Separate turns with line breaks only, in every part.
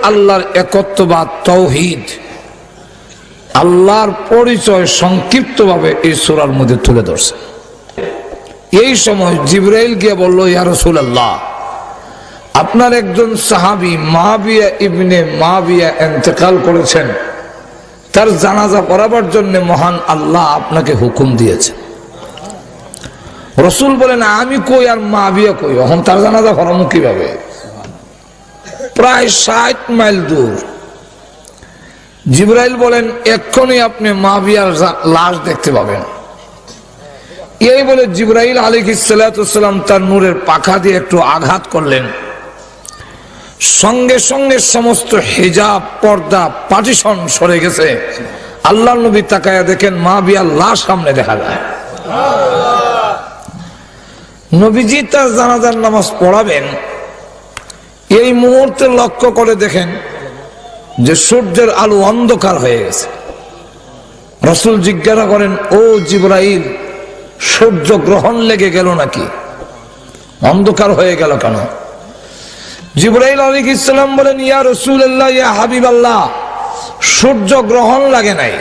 আল্লাহর একত্ববাদ, তাওহীদ, আল্লাহর পরিচয় সংক্ষিপ্তভাবে এই সূরার মধ্যে তুলে ধরছে। এই সময় জিবরাইল গিয়ে বলল, ইয়া রাসূলুল্লাহ, আপনার একজন সাহাবী মুআবিয়া ইবনে মুআবিয়া ইন্তেকাল করেছেন, তার জানাজা পড়াবার জন্য মহান আল্লাহ আপনাকে হুকুম দিয়েছেন। রাসূল বলেন, আমি কই আর মুআবিয়া কই, এখন তার জানাজা পড়াবো কিভাবে? প্রায় 60 মাইল দূর। জিবরাইল বলেন, এক্ষুনি আপনি মুআবিয়ার লাশ দেখতে পাবেন। এই বলে জিবরাইল আলাইহিস সালাতু ওয়াস সালাম তার নূরের পাখা দিয়ে একটু আঘাত করলেন, সঙ্গে সঙ্গে সমস্ত হিজাব, পর্দা, পার্টিশন সরে গেছে। আল্লাহর নবী তাকায়া দেখেন মুআবিয়ার লাশ সামনে দেখা যায়। নবীজি তার জানাজার নামাজ পড়াবেন, এই মুহূর্তে লক্ষ্য করে দেখেন যে সূর্যের আলো অন্ধকার হয়ে গেছে। রাসূল জিজ্ঞাসা করেন, ও জিবরাইল, সূর্য গ্রহণ লেগে গেল নাকি? অন্ধকার হয়ে গেল কেন? জিবরাইল আলাইহিস সালাম বলেন, ইয়া রাসূলুল্লাহ, ইয়া হাবিবাল্লাহ, সূর্য গ্রহণ লাগে নাই।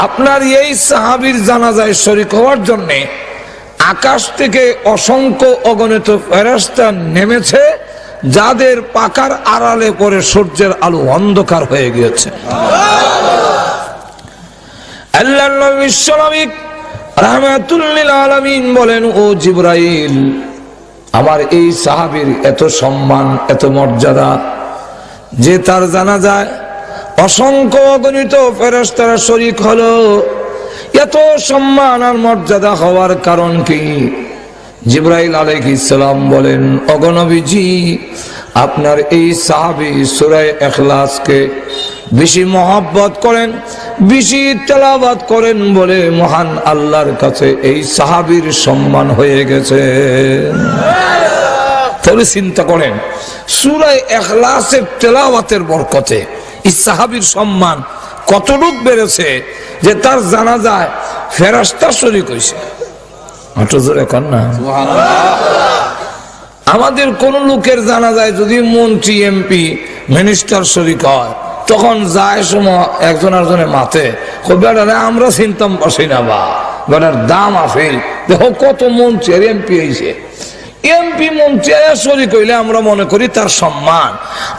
আপনার এই সাহাবীর জানাজায় শরীক হওয়ার জন্য আকাশ থেকে অসংখ্য অগণিত ফেরেশতা নেমেছে, যাদের পাকার আড়ালে পড়ে সূর্যের আলো অন্ধকার হয়ে গিয়েছে। আল্লাহর নবী বিশ্বনবী রাহমাতুল লিল আলামিন বলেন, ও জিবরাইল, আমার এই সাহাবীর এত সম্মান, এত মর্যাদা, যে তার জানাজায় অসংখ্য অগণিত ফেরেশতারা শরীক হলো, এত সম্মান আর মর্যাদা হওয়ার কারণ কি? জিবরাইল আলাইহিস সালাম বলেন, ওগো নবীজি, আপনার এই সাহাবী সূরা ইখলাসকে বেশি মহব্বত করেন, বেশি তেলাওয়াত করেন বলে মহান আল্লাহর কাছে এই সাহাবীর সম্মান হয়ে গেছে। তবে চিন্তা করেন, সূরা ইখলাসের তেলাওয়াতের বরকতে এই সাহাবীর সম্মান কতটুক বেড়েছে যে তার জানাজায় ফেরেশতা শরীক হইছে। আমাদের কোন লোকের জানাজায় যদি মন্ত্রী, এমপি, মিনিস্টার শরীক হয়, তখন যায় সময় একজন আরেকজনের মাথে, বেটারে আমরা চিন্তাম বসি না, বা বেটার দাম আছে, দেখো কত মন্ত্রী আর এমপি হয়েছে। এমপি মন্ত্রী শরীক হইলে আমরা মনে করি তার সম্মান,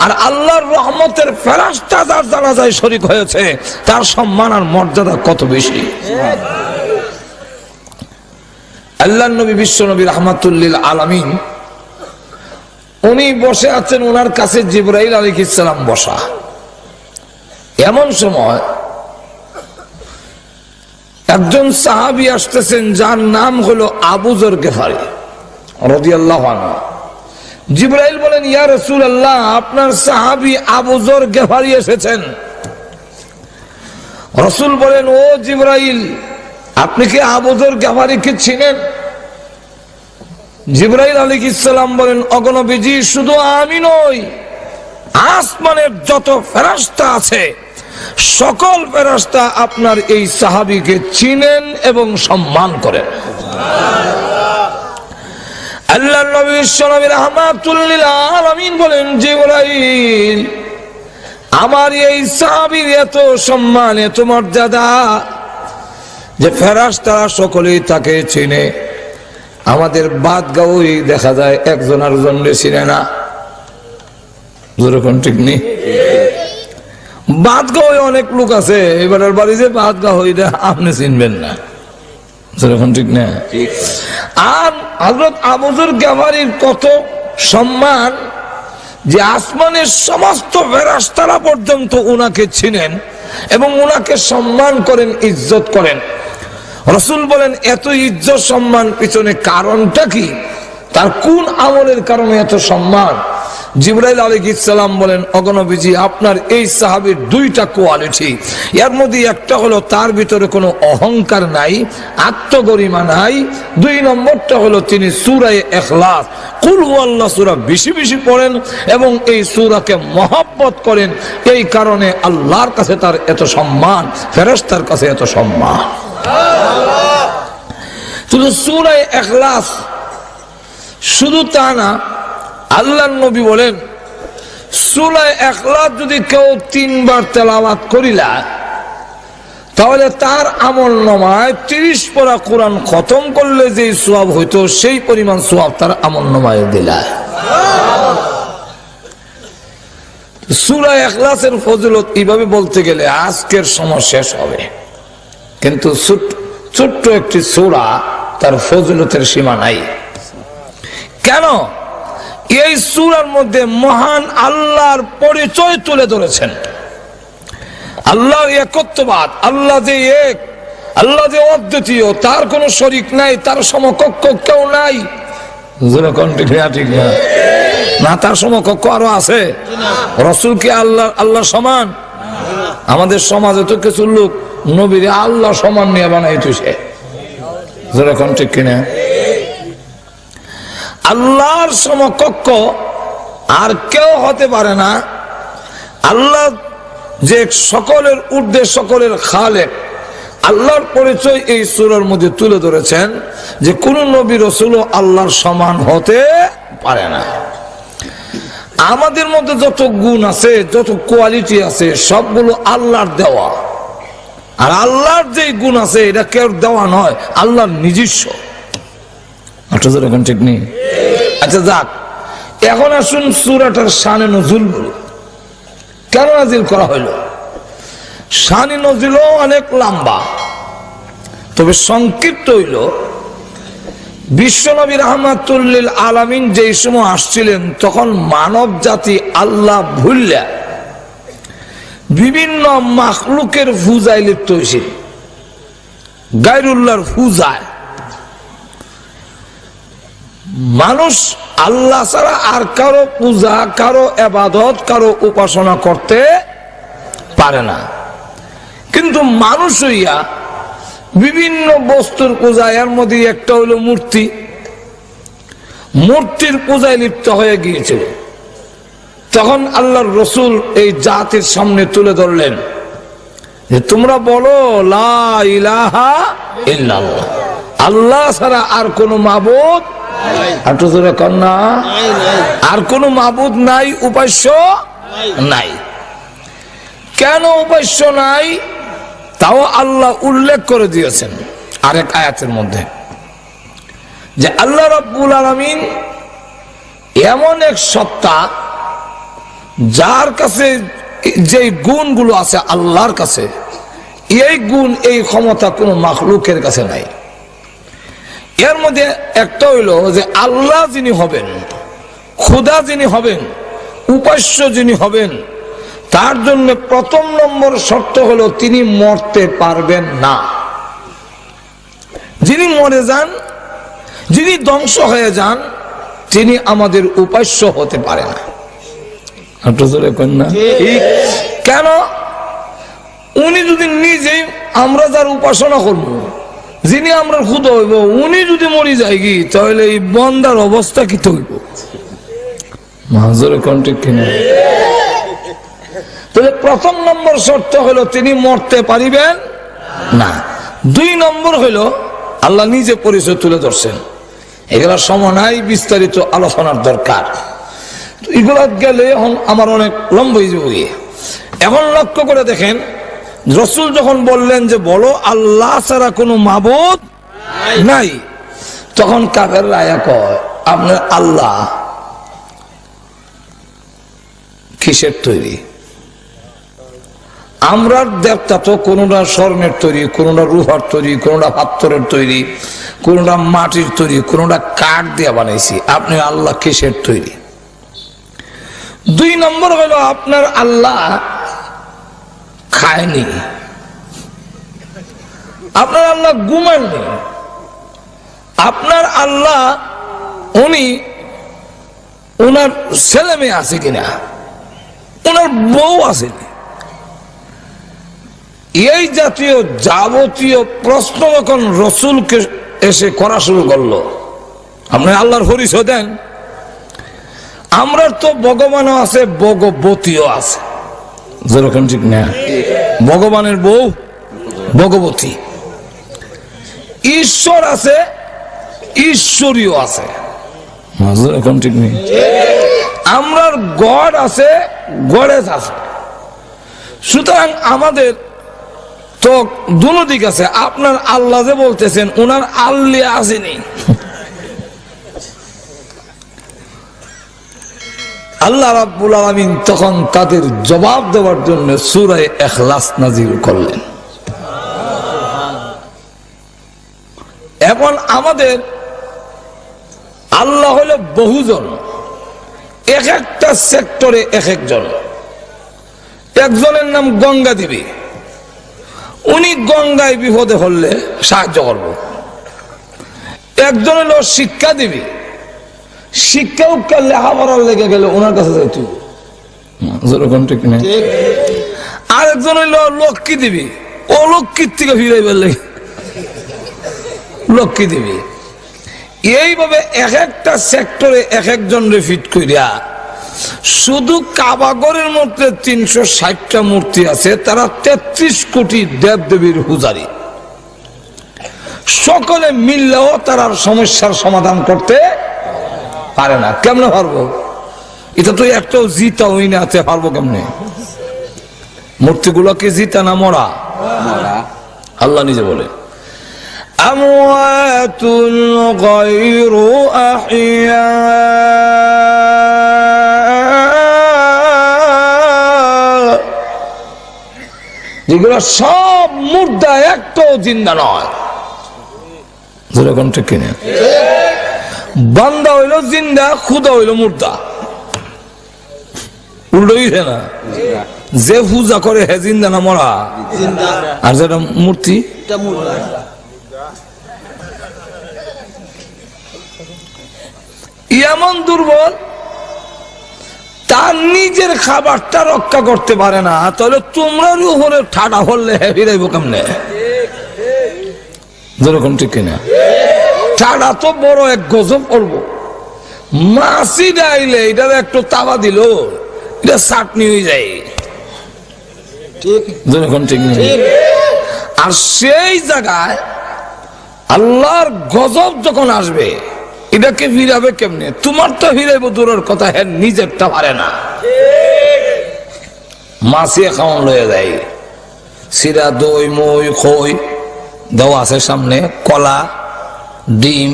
আর আল্লাহর রহমতের ফেরেশতা যার জানাজায় শরীক হয়েছে, তার সম্মান আর মর্যাদা কত বেশি। আল্লাহর নবী বিশ্বনবী রাহমাতুল লিল আলামিন, উনি বসে আছেন, ওনার কাছে জিবরাইল আলাইহিস সালাম বসা। এমন সময় একজন সাহাবী আসতেছেন, যার নাম হলো আবু যর গিফারি রাদিয়াল্লাহু আনহু। জিবরাইল বলেন, ইয়া রাসূলুল্লাহ, আপনার সাহাবী আবু যর গিফারি এসেছেন। রাসূল বলেন, ও জিবরাইল, আপনি কি আবু যর গিফারিকে চিনেন? জিবরাইল আলাইহিস সালাম বলেন, ওগো নবীজি, শুধু আমি নই, আসমানের যত ফেরেশতা আছে সকল ফেরেশতা আপনার এই সাহাবীকে চিনেন এবং সম্মান করেন। আল্লাহর নবী বিশ্বনবী রাহমাতুল লিল আলামিন বলেন, জিবরাইল, আমার এই সাহাবীর এত সম্মান, এত মর্যাদা যে ফেরেশতারা সকলেই তাকে চিনে। আমাদের বাদগাঁওই দেখা যায় একজন আরেকজনকে চিনে না। যেরকম ঠিক নেই, বাদগাঁওয়ে অনেক লোক আছে, এবারের বাড়ি যে বাদগাঁও হইলে আপনি চিনবেন না। যেরকম ঠিক না। আর হযরত আবু যর গিফারির কত সম্মান যে আসমানের সমস্ত ফেরেশতারা পর্যন্ত উনাকে চিনেন এবং উনাকে সম্মান করেন, ইজ্জত করেন। রাসূল বলেন, এত ইজ্জত সম্মান পিছনে কারণটা কি? তার কোন আমলের কারণে এত সম্মান? জিবরাইল আলাইহিস সালাম বলেন, ওগো নবীজি, আপনার এই সাহাবীর দুইটা কোয়ালিটি, এর মধ্যে একটা হলো তার ভিতরে কোনো অহংকার নাই, আত্মগরিমা নাই। দুই নম্বরটা হলো তিনি সূরা ইখলাস, কুল হুয়াল্লাহ সূরা বেশি বেশি পড়েন এবং এই সূরাকে মহব্বত করেন। এই কারণে আল্লাহর কাছে তার এত সম্মান, ফেরেশতার কাছে এত সম্মান। শুধু সূরা ইখলাস শুধু তা না, আল্লাহর নবী বলেন, সূরা ইখলাস যদি কেউ 3 বার তেলাওয়াত করিলা তাহলে তার আমলনামায় 30 পারা কোরআন খতম করলে যে সওয়াব হইতো সেই পরিমাণ সওয়াব তার আমলনামায় দিলা। সূরা ইখলাসের ফজিলত এইভাবে বলতে গেলে আজকের সময় শেষ হবে, কিন্তু ছোট্ট একটি সূরা তার ফজিলতের সীমা নাই। কেন? এই সূরার মধ্যে মহান আল্লাহর পরিচয় তুলে ধরেছেন। আল্লাহ একত্ববাদ, আল্লাহ যে এক, আল্লাহ যে অদ্বিতীয়, তার কোনো শরীক নাই, তার সমকক্ষ কেউ নাই। ঠিক না? তার সমকক্ষ আরো আছে? রাসূল কি আল্লাহ সমান? আমাদের সমাজে তো কিছু লোক নবীর আল্লাহ সমান নিয়ে বানাইতেছে, যেরকম ঠিক কিনা? আল্লাহর সমকক্ষ আর কেউ হতে পারে না। আল্লাহ যে সকলের ঊর্ধ্বে, সকলের খালেক, আল্লাহর পরিচয় এই সূরার মধ্যে তুলে ধরেছেন যে কোন নবী রাসূলও আল্লাহর সমান হতে পারে না। আমাদের মধ্যে যত গুণ আছে, যত কোয়ালিটি আছে, সবগুলো আল্লাহর দেওয়া। আর আল্লাহর যে গুণ আছে এটা কেউ দেওয়া নয়, আল্লাহর নিজস্ব। এখন ঠিক নেই? আচ্ছা যাক, এখন আসুন সূরাটার শানে নজুল বলি। কেন নাজিল করা হইল? শানে নজুলও অনেক লম্বা, তবে সংক্ষিপ্ত হইল। বিশ্বনবী রাহমাতুল লিল আলামিন যেই সময় আসছিলেন তখন মানব জাতি আল্লাহ ভুললা বিভিন্ন মাখলুকের পূজায় লিপ্ত হয়েছিল, গায়রুল্লাহর পূজায়। মানুষ আল্লাহ ছাড়া আর কারো পূজা, কারো ইবাদত, কারো উপাসনা করতে পারে না। কিন্তু মানুষ হইয়া বিভিন্ন বস্তুর পূজা, এর মধ্যে একটা হইল মূর্তি, মূর্তির পূজায় লিপ্ত হয়ে গিয়েছিল। তখন আল্লাহর রাসূল এই জাতির সামনে তুলে ধরলেন যে তোমরা বলো লা ইলাহা ইল্লাল্লাহ, আল্লাহ ছাড়া আর কোনো মাবুদ আর কোন মাবুদ নাই, উপাস্য নাই। কেন উপাস্য নাই তাও আল্লাহ উল্লেখ করে দিয়েছেন আরেক আয়াতের মধ্যে, যে আল্লাহ রাব্বুল আলামিন এমন এক সত্তা যার কাছে যে গুণগুলো আছে আল্লাহর কাছে, এই গুণ, এই ক্ষমতা কোনো মাখলুকের কাছে নাই। এর মধ্যে একটা হইল যে আল্লাহ যিনি হবেন, খোদা যিনি হবেন, উপাস্য যিনি হবেন, তার জন্য প্রথম নম্বর শর্ত হলো তিনি মরতে পারবেন না। যিনি মরে যান, যিনি ধ্বংস হয়ে যান, তিনি আমাদের উপাস্য হতে পারে না। কেন? উনি যদি নিজেই, আমরা যার উপাসনা করব, যিনি আমরা খুদ হইব, উনি যদি মরি যায় কি, তাহলে এই বন্দার অবস্থা কি হইব? মাঝরে কন্টেক্ট কিনা? তাহলে প্রথম নম্বর শর্ত হলো তিনি মরতে পারিবেন না। 2 নম্বর হলো আল্লাহ নিজে পরিচয় তুলে ধরছেন। এগুলা সময় নাই, বিস্তারিত আলোচনার দরকার। এগুলা গেলে এখন আমার অনেক লম্বা হয়ে যাবে। এখন লক্ষ্য করে দেখেন, রাসূল যখন বললেন যে বলো আল্লাহ ছাড়া কোনো মাবুদ নাই, তখন কাফেররা আয়া কয় আপনার আল্লাহ কিসের তৈরি? আমরা দেবতা তো কোনটা স্বর্ণের তৈরি, কোনটা রূপার তৈরি, কোনটা পাথরের তৈরি, কোনটা মাটির তৈরি, কোনটা কাঠ দিয়ে বানাইছি। আপনি আল্লাহ কিসের তৈরি? 2 নম্বর হলো আপনার আল্লাহ খায়নি, আপনার আল্লাহ ঘুমাননি, আপনার আল্লাহ উনি ওনার ছেলে মেয়ে আছে কিনা, ওনার বউ আছে। এই জাতীয় যাবতীয় প্রশ্ন যখন রাসূলকে এসে করা শুরু করলো, আপনি আল্লাহর পরিচয় দেন। আমরা তো ভগবানও আছে, ভগবতীও আছে, যেরকম ঠিক না? ভগবানের বউ ভগবতী, ঈশ্বর আছে, ঈশ্বরীয় আছে, যেরকম ঠিক নেই? আমরার গড় আছে, গড়েজ আছে। সুতরাং আমাদের তো দুনো দিক আছে। আপনার আল্লাহ যে বলতেছেন ওনার আল্লাহ আসেনি। আল্লাহ রাব্বুল আলামিন তখন তাদের জবাব দেওয়ার জন্য সূরা ইখলাস নাযিল করলেন। এখন আমাদের আল্লাহ হলো বহুজন, এক একটা সেক্টরে এক একজন। একজনের নাম গঙ্গা দেবী, উনি গঙ্গায় বিপদে হলে সাহায্য করব। একজন হলো শিক্ষা দেবী, শিক্ষা উৎকা লেখাপড়ার লেগে গেলে ওনার কাছে যাইতো। আর একজন হইল লক্ষ্মী দেবী, ও লক্ষ্মীর থেকে ফিরাইবার লেগে লক্ষ্মী দেবী। এইভাবে এক একটা সেক্টরে এক একজন ফিট করিয়া শুধু কাবাগরের মধ্যে 360টা মূর্তি আছে, তারা 33 কোটি দেব দেবীর পূজারী। সকলে মিললেও তারা সমস্যার সমাধান করতে পারে না। কেমনে পারবো? এটা তো একটাও জিতা হই না, পারবো কেমনে? মূর্তিগুলোকে জিতা না মরা? আল্লাহ নিজে বলে আমওয়াতুন গায়রু আহিয়া, যেগুলো সব মুর্দা, একটাও জিন্দা নয়। যেরকম ঠিক কিনা? বান্দা হইল জিন্দা, খুদা হইল মুর্দা। উল্টোইছে না? যে পূজা করে হে জিন্দা না মরা? আর যেটা মূর্তি এমন দুর্বল, তার নিজের খাবারটা রক্ষা করতে পারে না, তাহলে তোমরা উপরে ঠাডা হলে হে ফিরাইব কেমনে? যেরকম ঠিক কিনা? ঠাডা তো বড় এক গজব করবো। মাছি ডাইলে এটা একটু তাওয়া দিল, এটা চাটনি হয়ে যায়। যেরকম ঠিক নেই। আর সেই জায়গায় আল্লাহর গজব যখন আসবে, এটাকে ফিরাবে কেমনে? তোমার তো ফিরাইব দূরের কথা, হ্যাঁ নিজেরটা পারে না। মাছি খাওয়ান লয়ে যায়, সিরা, দই, মই, খই দেওয়া আছে সামনে, কলা, ডিম।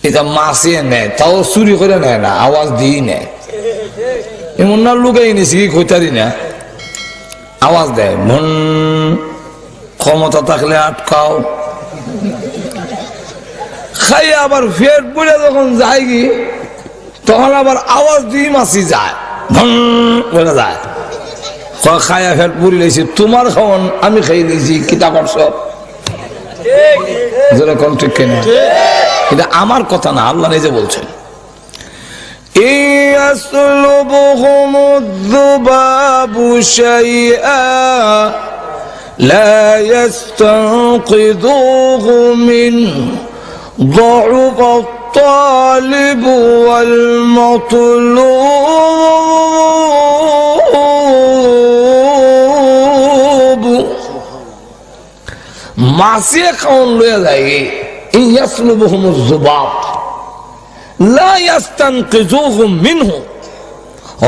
এটা মাছি নেয়, তাও চুরি করে নেয় না, আওয়াজ দিয়ে নেয়। এমন না লুকাই নিছি খৈতারি না, আওয়াজ দেয়। মন ক্ষমতা থাকলে আটকাও। খাই আবার ফের পড়ে যখন যায় কি, তখন আবার আওয়াজ দিয়ে মাছি যায়, বলে যায়। খাইয়া ফের পুরি লেছি, তোমার খাওয়ান আমি খাই দিয়েছি, কিতা করছ? যেরকম ঠিক কিনা? এটা আমার কথা না, আল্লাহ নিজে বলছেন يسلبهم الذباب شيئا لا يستنقذوه منه ضعف الطالب والمطلوب। মাছিয়ে খাওয়ান লইয়া যায়, يسلبهم الذباب لا يستنقذوه منه,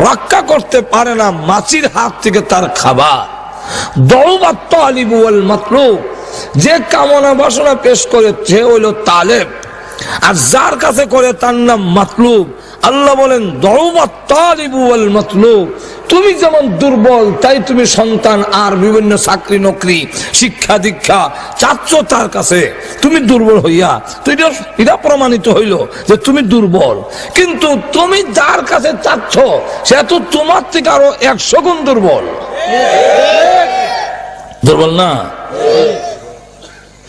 রক্ষা করতে পারে না মাছির হাত থেকে তার খাবার। ضعف الطالب والمطلوب, যে কামনা বাসনা পেশ করে সে হইল তালেব, আর যার কাছে করে তার নাম মাতলুব। আল্লাহ বলেন ضعف الطالب والمطلوب, তুমি যেমন দুর্বল তাই তুমি সন্তান আর বিভিন্ন চাকরি নকরি শিক্ষা দীক্ষা চাচ্ছ তার কাছে, তুমি দুর্বল হইয়া তো এটা প্রমাণিত হইল যে তুমি দুর্বল। কিন্তু তুমি যার কাছে চাচ্ছ সে তো তোমার থেকে আরো 100 গুণ দুর্বল। দুর্বল না?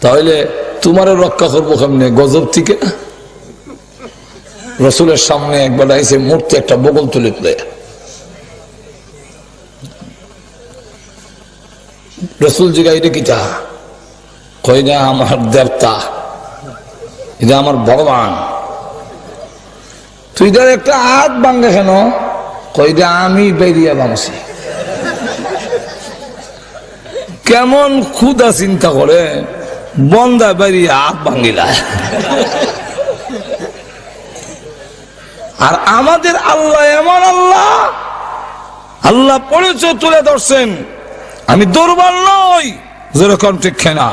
তাহলে তোমারও রক্ষা করবো কেমনে গজব থেকে? রসুলের সামনে একবার আইসে মূর্তি একটা বগল তুলে তুলে, রসুল জিগা এটা কিটা? কই না আমার দেবতা, এটা আমার ভগবান। তুই তার একটা হাত ভাঙ্গা কেন? কই না আমি বেরিয়ে ভাঙছি। কেমন ক্ষুধা চিন্তা করে, বন্দা বেরিয়ে হাত ভাঙ্গিলা। আর আমাদের আল্লাহ এমন আল্লাহ, আল্লাহ পরিচয় তুলে ধরছেন, আমি দুর্বল নই, যেরকম ঠিক না,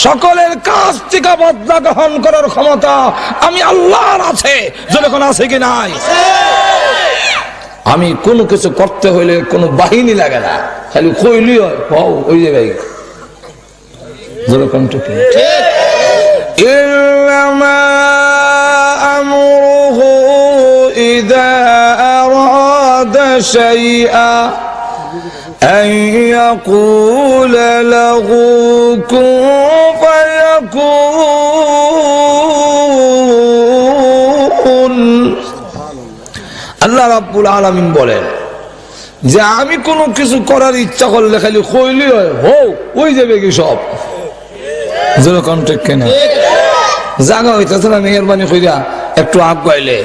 সকলের কাছ থেকে বদলা গ্রহণ করার ক্ষমতা আমি আল্লাহর আছে, যেরকম আছে কি নাই। আমি কোনো কিছু করতে হইলে কোনো বাহিনী লাগে না, খালি কইলি হয় ওই যে ভাই, যেরকম ঠিক ইন্নামা আমরুহু ইযা আরাদা শাইআ أن يقول له كن فيكون। আল্লাহ রাব্বুল আলামিন বলেন যে আমি কোনো কিছু করার ইচ্ছা করলে খালি কইলি হয় ওই যাবে কি সব, যেরকম ঠিক কিনা। জায়গা হইতেছে না, মেহরবানি কইরা একটু আগাইলে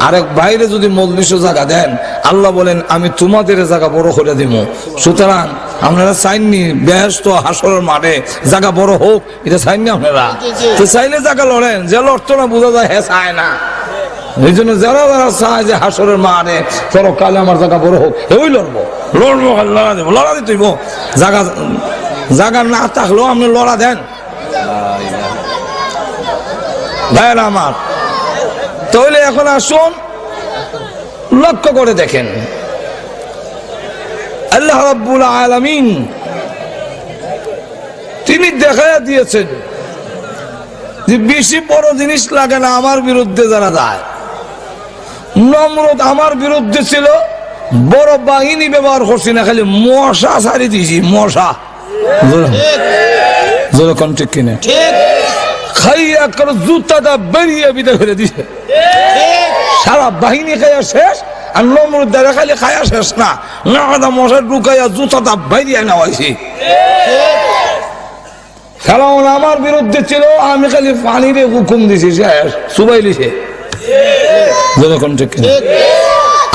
আরেক বাইরে যদি মজলিস জায়গা দেন, আল্লাহ বলেন আমি তোমাদের জায়গা বড় করে দিব। সুতরাং আপনারা চাইননি ব্যস্ত হাসরের মাঠে জায়গা বড় হোক, এটা চাইননি আপনারা, তো চাইলে জায়গা লড়েন, যে লড়তো না বোঝা যায় হ্যাঁ চায় না। এই জন্য যারা যারা চায় যে হাসরের মাঠে পরকালে আমার জায়গা বড় হোক, ওই লড়বো, লড়া দেবো, লড়া দিতেইব। জায়গা না থাকলেও আপনি লড়া দেন ভাইরা আমার। তাহলে এখন আসুন লক্ষ্য করে দেখেন, আল্লাহ রাব্বুল আলামিন তিনি দেখাইয়া দিয়েছেন যে বেশি বড় জিনিস লাগে না আমার বিরুদ্ধে যারা যায়। নমরুদ আমার বিরুদ্ধে ছিল, বড় বাহিনী ব্যবহার করছি না, খালি মশা ছাড়ি দিয়েছি, মশা, যেরকম ঠিক কিনা, খাইয়া করে জুতাটা বেরিয়ে বিদে ফেলে দিছে, সারা বাহিনী খাইয়া শেষ। আর নমরুদ দ্বারা খালি খাইয়া শেষ না, নাগাদা মশা ঢুকাইয়া জুতাটা বেরিয়ে নেওয়াইছি। ফেরাউন আমার বিরুদ্ধে ছিল, আমি খালি পানিরে হুকুম দিছি, শেষ সুবাই লিছে, যেরকম ঠিক কিনা।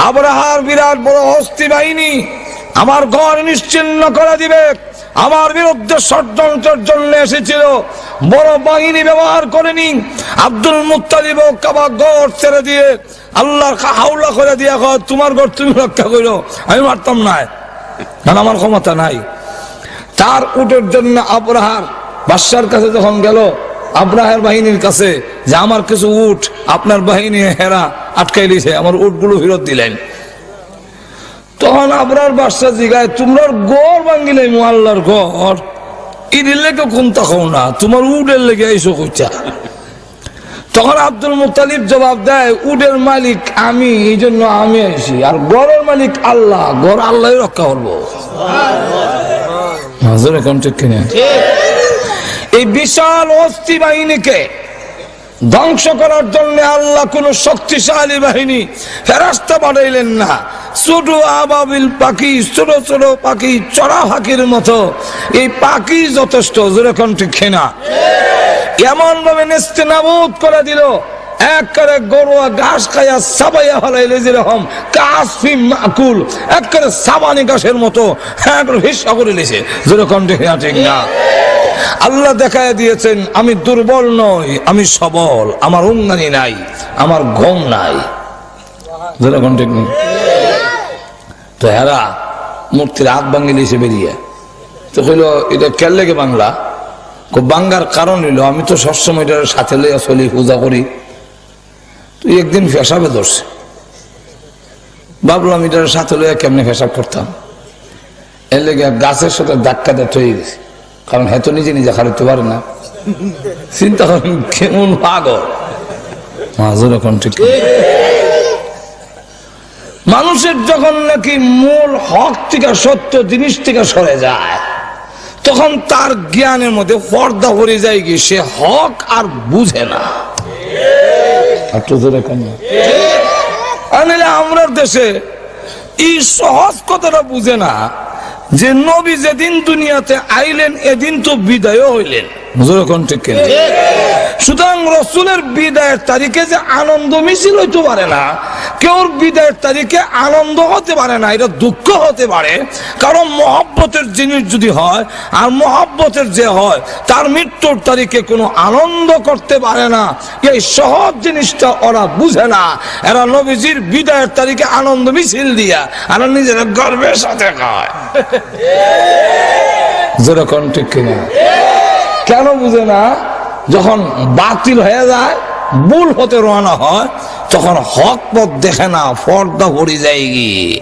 আবরাহার বিরাট বড় হস্তি বাহিনী আমার ঘর নিশ্চিহ্ন করে দিবে, আমার বিরুদ্ধে ষড়যন্ত্রের জন্য এসেছিল, বড় বাহিনী ব্যবহার করেনি। আব্দুল মুত্তালিব কাবা ঘর ছেড়ে দিয়ে আল্লাহর হাওলা করে দিয়া কয় তোমার ঘর তুমি রক্ষা করো, আমি মারতাম না, কারণ আমার ক্ষমতা নাই। তার উটের জন্য আবরাহার বাদশার কাছে যখন গেল, আবরাহার বাহিনীর কাছে, যে আমার কিছু উট আপনার বাহিনী হেরা আটকাই দিয়েছে, আমার উটগুলো ফেরত দিলেন। তখন আবরার বাদশা জিগায় তোমরা গড় ভাঙ্গিলে আল্লাহর ঘর, ঈদের লেগে কোন তাকাও না, তোমার উটের লেগে আইসো কইছা। তখন আব্দুল মুত্তালিব জবাব দেয় উটের মালিক আমি, এই জন্য আমি আইসি, আর গড়ের মালিক আল্লাহ, গড় আল্লাহ রক্ষা করবো। এই বিশাল অস্থি বাহিনীকে ধ্বংস করার জন্য আল্লাহ কোন শক্তিশালী বাহিনী ফেরেশতা পাঠাইলেন না, ছোট আবাবিল পাখি, ছোট ছোট পাখি, চড়া পাখির মতো এই পাখি যথেষ্ট, যেরকম ঠিক না। এমন ভাবে নেস্তেনাবুদ করে দিল, একবারে গরুয়া ঘাস খাইয়া সাবাইয়া ফেলাইলে যেরকম কাসফি মাকুল, একবারে সাবানি ঘাসের মতো হিসা করে নিয়েছে, যেরকম ঠিক না। আল্লাহ দেখায় দিয়েছেন আমি দুর্বল নই, আমি সবল, আমার উঙ্গানি নাই, আমার ঘুম নাই, যেরকম ঠিক নেই। তো হেরা মূর্তির হাত ভাঙ্গি লিছে বেরিয়ে, তো কইল এটা কেন লেগে বাংলা, বাঙ্গার কারণ হইল আমি তো সবসময় এটার সাথে লইয়া চলি, পূজা করি। তো একদিন পেশাবে ধরছে, ভাবলাম এটার সাথে লইয়া কেমনে পেশাব করতাম, এর লেগে গাছের সাথে ধাক্কা দিয়ে তৈরি গেছে, কারণ হ্যাঁ তো নিজে নিজে খাড়িতে পারে না। চিন্তা করেন কেমন পাগল, যেরকম ঠিক। মানুষের যখন নাকি মূল হক থেকে, সত্য জিনিস থেকে সরে যায়, তখন তার জ্ঞানের মধ্যে পর্দা পড়ে যায়, কি সে হক আর বুঝে না। আমরা দেশে এই সহজ কথাটা বুঝে না যে নবী যেদিন দুনিয়াতে আইলেন এদিন তো বিদায় হইলেন, যেরকম ঠিক। সুতরাং রসুলের বিদায়ের তারিখে যে আনন্দ মিছিল হইতে পারে না, কেউর বিদায়ের তারিখে আনন্দ হতে পারে না, এটা দুঃখ হতে পারে। কারণ মহব্বতের জিনিস যদি হয়, আর মহব্বতের যে হয় তার মৃত্যুর তারিখে কোনো আনন্দ করতে পারে না। এই সহজ জিনিসটা ওরা বুঝে না। এরা নবীজির বিদায়ের তারিখে আনন্দ মিছিল দিয়া আর নিজের গর্বের সাথে খায়। যেরকম ঠিক কিনা? কেন বুঝে না? যখন বাতিল হয়ে যায়, ভুল হতে রওনা হয়, তখন হক পথ দেখে না, পর্দা পড়ে যায় গিয়ে।